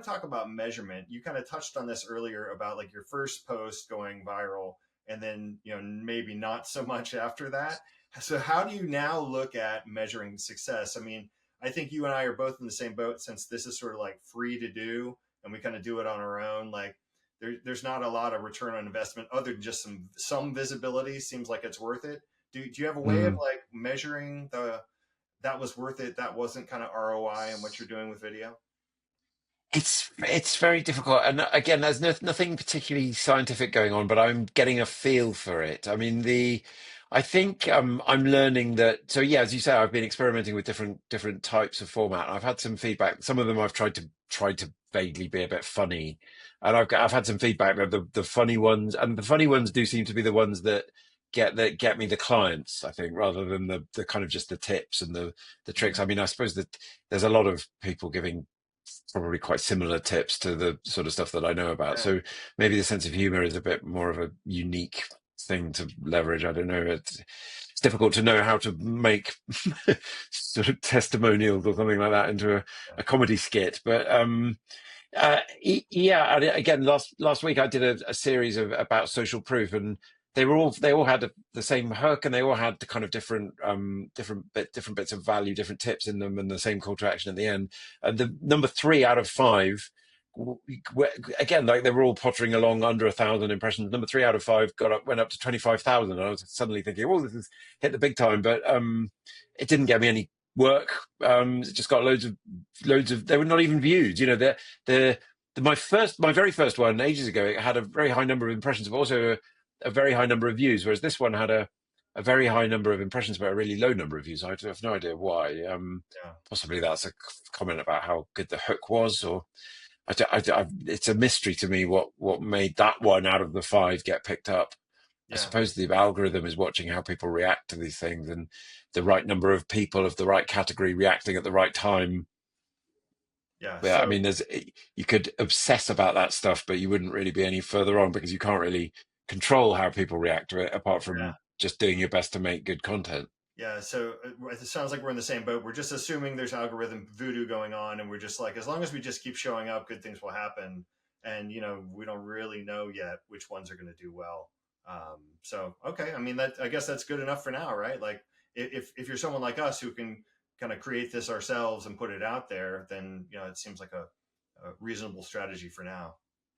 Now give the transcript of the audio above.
talk about measurement. You kind of touched on this earlier about like your first post going viral, and then maybe not so much after that. So how do you now look at measuring success? I mean, I think you and I are both in the same boat, since this is sort of like free to do, and we kind of do it on our own. Like there's not a lot of return on investment other than just some visibility. Seems like it's worth it. Do you have a way of Mm. like measuring the that was worth it, that wasn't kind of ROI and what you're doing with video? It's very difficult, and again, there's nothing particularly scientific going on, but I'm getting a feel for it. I mean, I think I'm learning that. So yeah, as you say, I've been experimenting with different types of format. I've had some feedback. Some of them I've tried to vaguely be a bit funny, and I've had some feedback that the funny ones, and the funny ones do seem to be the ones that get me the clients, I think, rather than the kind of just the tips and the tricks. I Mm, mean, I suppose that there's a lot of people giving probably quite similar tips to the sort of stuff that I know about. yeah. So maybe the sense of humor is a bit more of a unique thing to leverage. I don't know. It's difficult to know how to make sort of testimonials or something like that into a comedy skit. But yeah, and again, last week I did a series about social proof, and they all had the same hook, and they all had the kind of different bits of value, different tips in them, and the same call to action at the end. And the number three out of five, again, like they were all pottering along under 1,000 impressions. Number three out of five went up to 25,000. I was suddenly thinking, oh, this has hit the big time, but it didn't get me any work. It just got loads of. They were not even viewed. The my very first one ages ago, it had a very high number of impressions, but also a very high number of views. Whereas this one had a very high number of impressions, but a really low number of views. I have no idea why. Yeah. Possibly that's a comment about how good the hook was, or it's a mystery to me what made that one out of the five get picked up. I Yeah. suppose the algorithm is watching how people react to these things, and the right number of people of the right category reacting at the right time. Yeah. Yeah, I So mean, you could obsess about that stuff, but you wouldn't really be any further on because you can't really control how people react to it, apart yeah. from just doing your best to make good content. Yeah, so it sounds like we're in the same boat. We're just assuming there's algorithm voodoo going on, and we're just like, as long as we just keep showing up, good things will happen. And we don't really know yet which ones are going to do well. So okay, I mean I guess that's good enough for now, right? Like if you're someone like us who can kind of create this ourselves and put it out there, then it seems like a reasonable strategy for now.